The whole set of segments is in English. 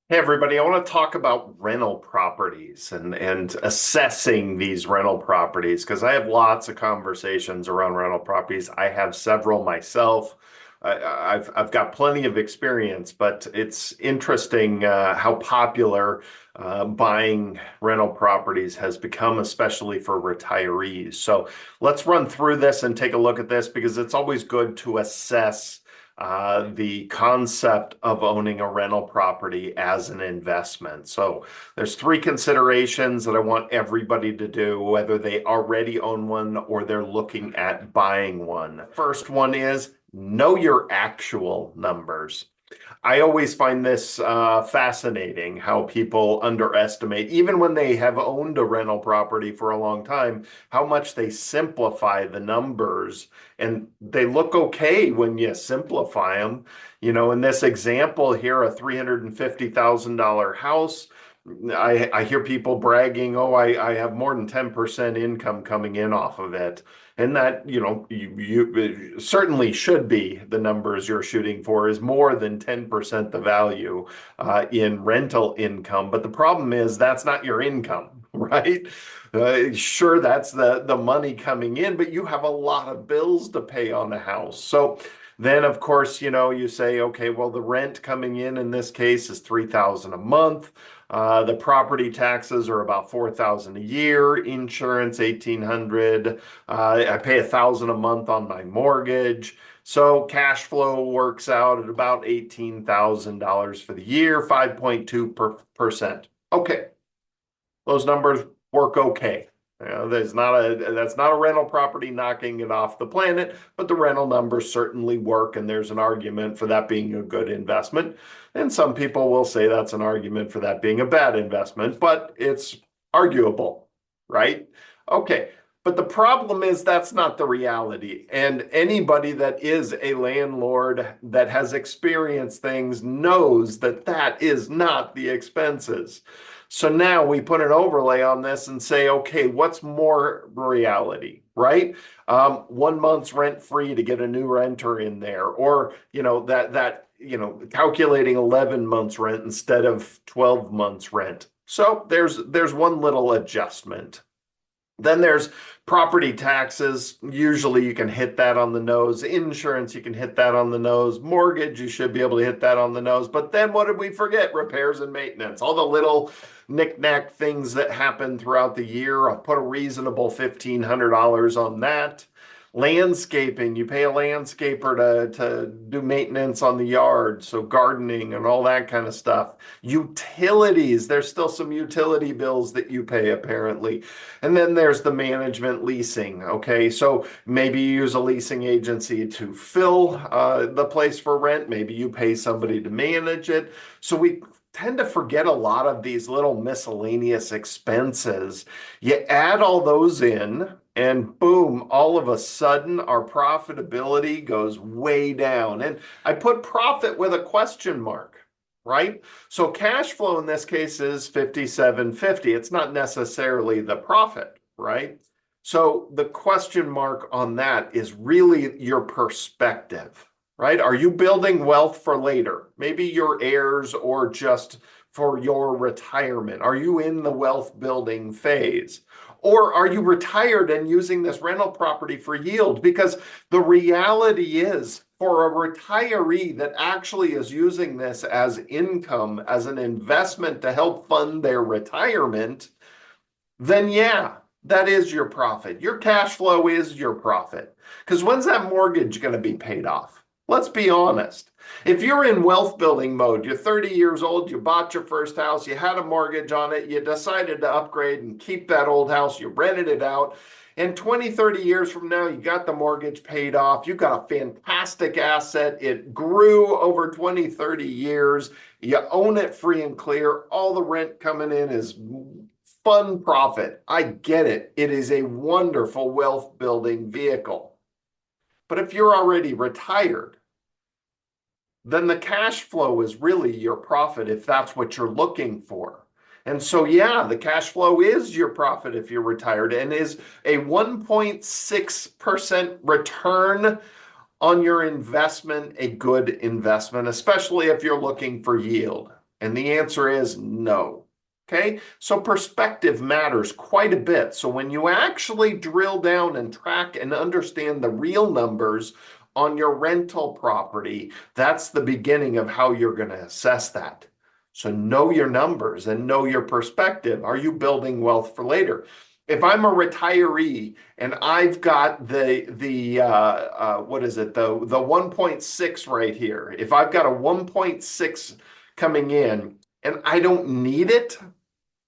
Hey everybody, I want to talk about rental properties and assessing these rental properties because I have lots of conversations around rental properties. I have several myself. I've got plenty of experience, but it's interesting how popular buying rental properties has become, especially for retirees. So let's run through this and take a look at this because it's always good to assess the concept of owning a rental property as an investment. So there's three considerations that I want everybody to do, whether they already own one or they're looking at buying one. First one is know your actual numbers. I always find this fascinating how people underestimate, even when they have owned a rental property for a long time, how much they simplify the numbers. And they look okay when you simplify them. You know, in this example here, a $350,000 house. I hear people bragging, oh, I have more than 10% income coming in off of it. And that, you certainly should be the numbers you're shooting for is more than 10% the value in rental income. But the problem is that's not your income, right? Sure, that's the money coming in, but you have a lot of bills to pay on the house. So then, of course, you say, okay, well, the rent coming in this case is 3,000 a month. The property taxes are about 4,000 a year, insurance 1,800. I pay 1,000 a month on my mortgage. So cash flow works out at about $18,000 for the year, 5.2%. Okay, those numbers work okay. That's not a rental property knocking it off the planet, but the rental numbers certainly work, and there's an argument for that being a good investment. And some people will say that's an argument for that being a bad investment, but it's arguable, right? Okay. But the problem is that's not the reality. And anybody that is a landlord that has experienced things knows that that is not the expenses. So now we put an overlay on this and say, okay, what's more reality, right? 1 month's rent free to get a new renter in there, or calculating 11 months rent instead of 12 months rent. So there's one little adjustment. Then there's property taxes. Usually you can hit that on the nose. Insurance, you can hit that on the nose. Mortgage, you should be able to hit that on the nose. But then what did we forget? Repairs and maintenance. All the little knick-knack things that happen throughout the year. I'll put a reasonable $1,500 on that. Landscaping, you pay a landscaper to do maintenance on the yard, so gardening and all that kind of stuff. Utilities, there's still some utility bills that you pay apparently. And then there's the management leasing. Okay, so maybe you use a leasing agency to fill the place for rent. Maybe you pay somebody to manage it. So we tend to forget a lot of these little miscellaneous expenses. You add all those in, and boom, all of a sudden our profitability goes way down. And I put profit with a question mark, right? So cash flow in this case is 5750. It's not necessarily the profit, right? So the question mark on that is really your perspective, right? Are you building wealth for later? Maybe your heirs or just for your retirement. Are you in the wealth building phase? Or are you retired and using this rental property for yield? Because the reality is, for a retiree that actually is using this as income, as an investment to help fund their retirement, then yeah, that is your profit. Your cash flow is your profit. Because when's that mortgage going to be paid off? Let's be honest. If you're in wealth building mode, you're 30 years old, you bought your first house, you had a mortgage on it, you decided to upgrade and keep that old house, you rented it out, and 20, 30 years from now, you got the mortgage paid off, you got a fantastic asset, it grew over 20, 30 years, you own it free and clear, all the rent coming in is fun profit. I get it. It is a wonderful wealth building vehicle. But if you're already retired, then the cash flow is really your profit if that's what you're looking for. And so, yeah, the cash flow is your profit if you're retired and is a 1.6% return on your investment, a good investment, especially if you're looking for yield. And the answer is no. Okay, so perspective matters quite a bit. So when you actually drill down and track and understand the real numbers on your rental property, that's the beginning of how you're going to assess that. So know your numbers and know your perspective. Are you building wealth for later? If I'm a retiree and I've got the what is it, the 1.6 right here, if I've got a 1.6 coming in and I don't need it,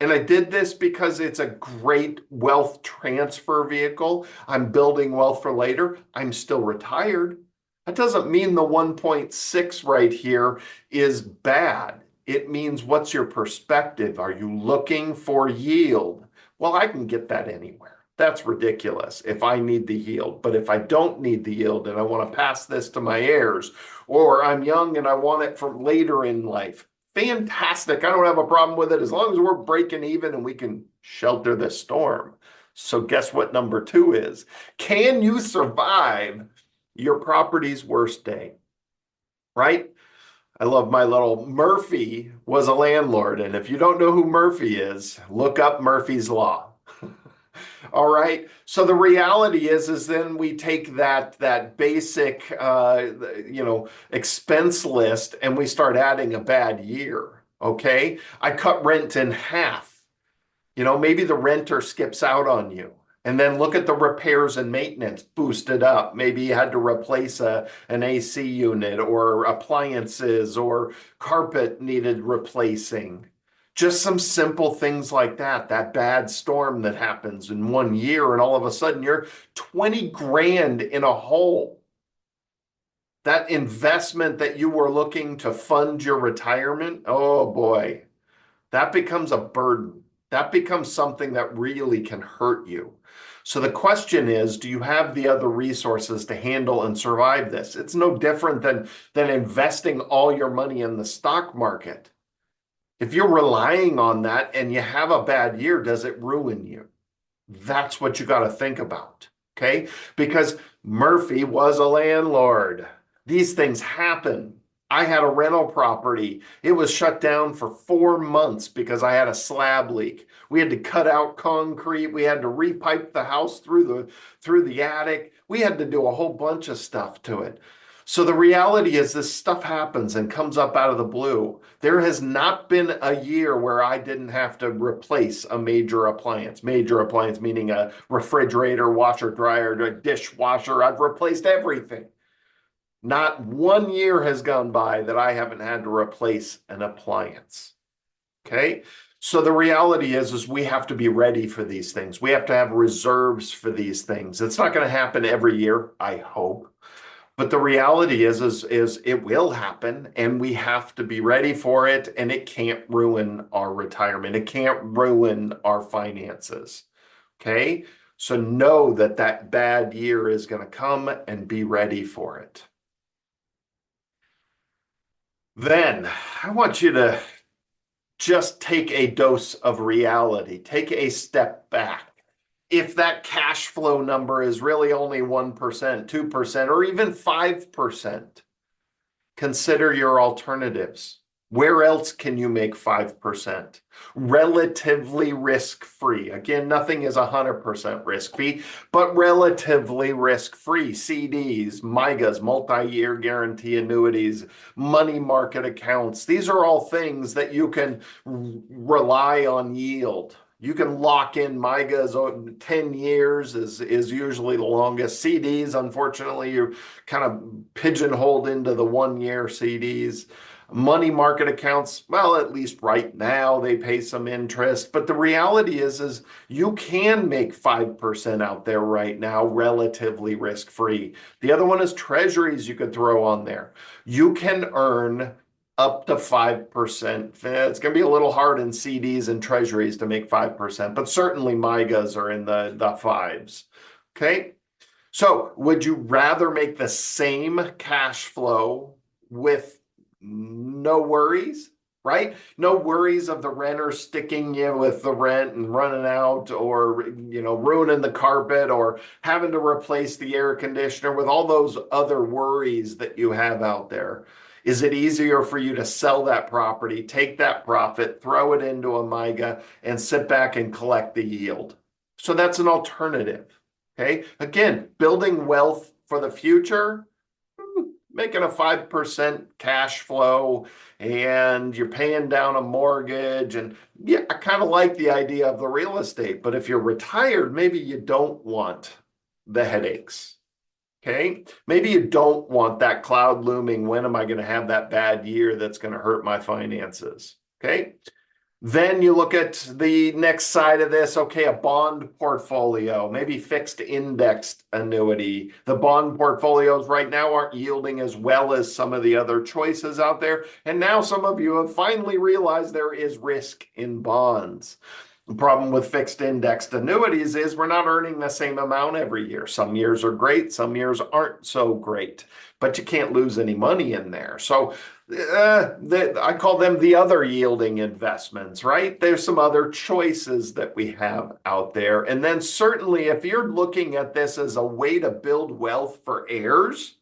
and I did this because it's a great wealth transfer vehicle. I'm building wealth for later. I'm still retired. That doesn't mean the 1.6 right here is bad. It means what's your perspective? Are you looking for yield? Well, I can get that anywhere. That's ridiculous if I need the yield. But if I don't need the yield and I want to pass this to my heirs, or I'm young and I want it for later in life, fantastic. I don't have a problem with it as long as we're breaking even and we can shelter the storm. So guess what number 2 is? Can you survive your property's worst day? Right? I love my little Murphy was a landlord. And if you don't know who Murphy is, look up Murphy's Law. All right. So the reality is then we take that basic, expense list and we start adding a bad year. Okay. I cut rent in half. Maybe the renter skips out on you. And then look at the repairs and maintenance boosted up. Maybe you had to replace an AC unit or appliances or carpet needed replacing. Just some simple things like that. That bad storm that happens in 1 year, and all of a sudden you're 20 grand in a hole. That investment that you were looking to fund your retirement, oh boy, that becomes a burden. That becomes something that really can hurt you. So the question is, do you have the other resources to handle and survive this? It's no different than investing all your money in the stock market. If you're relying on that and you have a bad year, does it ruin you? That's what you got to think about, okay? Because Murphy was a landlord. These things happen. I had a rental property. It was shut down for 4 months because I had a slab leak. We had to cut out concrete. We had to repipe the house through the attic. We had to do a whole bunch of stuff to it. So the reality is this stuff happens and comes up out of the blue. There has not been a year where I didn't have to replace a major appliance meaning a refrigerator, washer, dryer, a dishwasher. I've replaced everything. Not 1 year has gone by that I haven't had to replace an appliance. Okay? So the reality is we have to be ready for these things. We have to have reserves for these things. It's not going to happen every year, I hope. But the reality is it will happen, and we have to be ready for it, and it can't ruin our retirement. It can't ruin our finances. Okay? So know that bad year is going to come and be ready for it. Then I want you to just take a dose of reality. Take a step back. If that cash flow number is really only 1%, 2%, or even 5%, consider your alternatives. Where else can you make 5%? Relatively risk-free. Again, nothing is 100% risk-free, but relatively risk-free. CDs, MYGAs, multi-year guarantee annuities, money market accounts. These are all things that you can rely on yield. You can lock in MYGAs. 10 years is usually the longest. CDs, unfortunately, you're kind of pigeonholed into the 1 year CDs. Money market accounts, well, at least right now they pay some interest. But the reality is you can make 5% out there right now, relatively risk-free. The other one is treasuries you could throw on there. You can earn up to 5%. It's going to be a little hard in CDs and treasuries to make 5%, but certainly MYGAs are in the fives. Okay. So would you rather make the same cash flow with no worries, right? No worries of the renter sticking you with the rent and running out, or, ruining the carpet, or having to replace the air conditioner, with all those other worries that you have out there. Is it easier for you to sell that property, take that profit, throw it into a MIGA, and sit back and collect the yield? So that's an alternative. Okay. Again, building wealth for the future, making a 5% cash flow, and you're paying down a mortgage. And yeah, I kind of like the idea of the real estate, but if you're retired, maybe you don't want the headaches. Okay. Maybe you don't want that cloud looming. When am I going to have that bad year that's going to hurt my finances? Okay. Then you look at the next side of this. Okay, a bond portfolio, maybe fixed indexed annuity. The bond portfolios right now aren't yielding as well as some of the other choices out there. And now some of you have finally realized there is risk in bonds. The problem with fixed indexed annuities is we're not earning the same amount every year. Some years are great, some years aren't so great, but you can't lose any money in there. So I call them the other yielding investments, right? There's some other choices that we have out there. And then certainly if you're looking at this as a way to build wealth for heirs,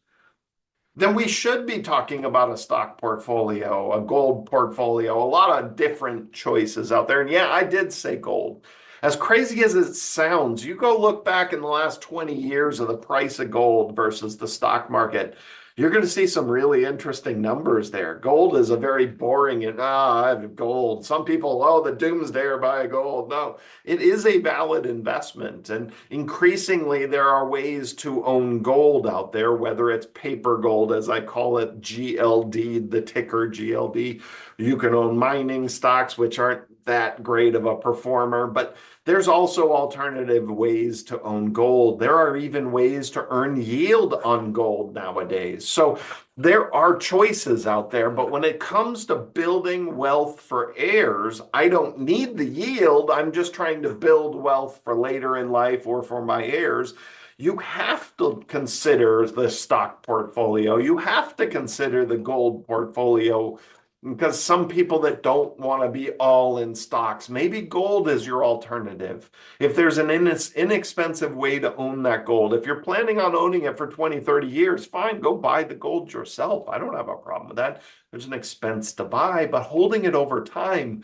then we should be talking about a stock portfolio, a gold portfolio, a lot of different choices out there. And yeah, I did say gold. As crazy as it sounds, you go look back in the last 20 years of the price of gold versus the stock market, you're going to see some really interesting numbers there. Gold is a very boring and, I have gold. Some people, oh, the doomsdayer buy gold. No, it is a valid investment. And increasingly, there are ways to own gold out there, whether it's paper gold, as I call it, GLD, the ticker GLD. You can own mining stocks, which aren't that great of a performer, but there's also alternative ways to own gold. There are even ways to earn yield on gold nowadays. So there are choices out there, but when it comes to building wealth for heirs, I don't need the yield. I'm just trying to build wealth for later in life or for my heirs. You have to consider the stock portfolio. You have to consider the gold portfolio, because some people that don't want to be all in stocks, maybe gold is your alternative. If there's an inexpensive way to own that gold, if you're planning on owning it for 20, 30 years, fine, go buy the gold yourself. I don't have a problem with that. There's an expense to buy, but holding it over time,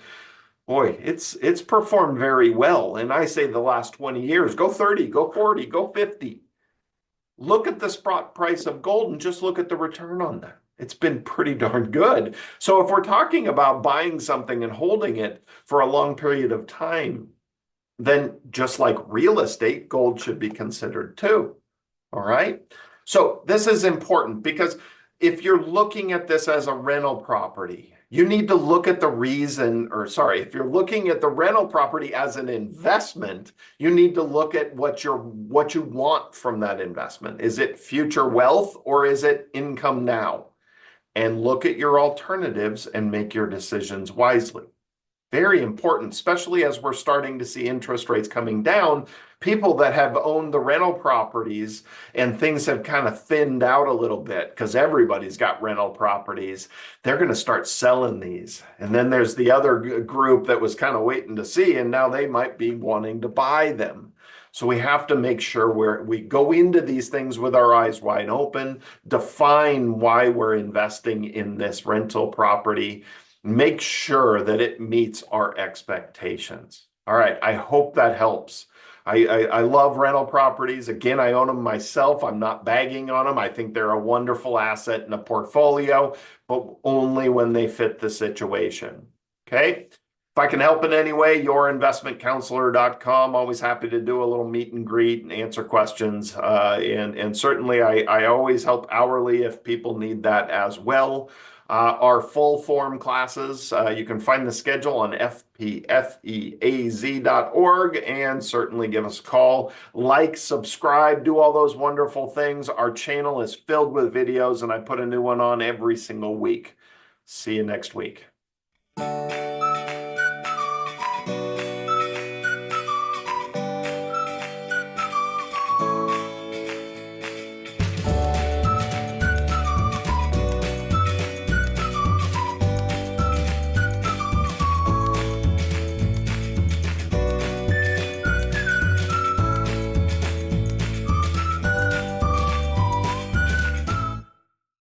boy, it's performed very well. And I say the last 20 years, go 30, go 40, go 50. Look at the spot price of gold and just look at the return on that. It's been pretty darn good. So if we're talking about buying something and holding it for a long period of time, then just like real estate, gold should be considered too. All right. So this is important because if you're looking at this as a rental property, you need to look at the reason, or sorry, if you're looking at the rental property as an investment, you need to look at what you want from that investment. Is it future wealth or is it income now? And look at your alternatives and make your decisions wisely. Very important, especially as we're starting to see interest rates coming down. People that have owned the rental properties and things have kind of thinned out a little bit because everybody's got rental properties, they're going to start selling these. And then there's the other group that was kind of waiting to see, and now they might be wanting to buy them. So we have to make sure we go into these things with our eyes wide open, define why we're investing in this rental property, make sure that it meets our expectations. All right, I hope that helps. I love rental properties. Again, I own them myself. I'm not bagging on them. I think they're a wonderful asset in a portfolio, but only when they fit the situation. Okay? If I can help in any way, yourinvestmentcounselor.com. Always happy to do a little meet and greet and answer questions. And certainly I always help hourly if people need that as well. Our full form classes, you can find the schedule on fpfeaz.org and certainly give us a call. Like, subscribe, do all those wonderful things. Our channel is filled with videos and I put a new one on every single week. See you next week.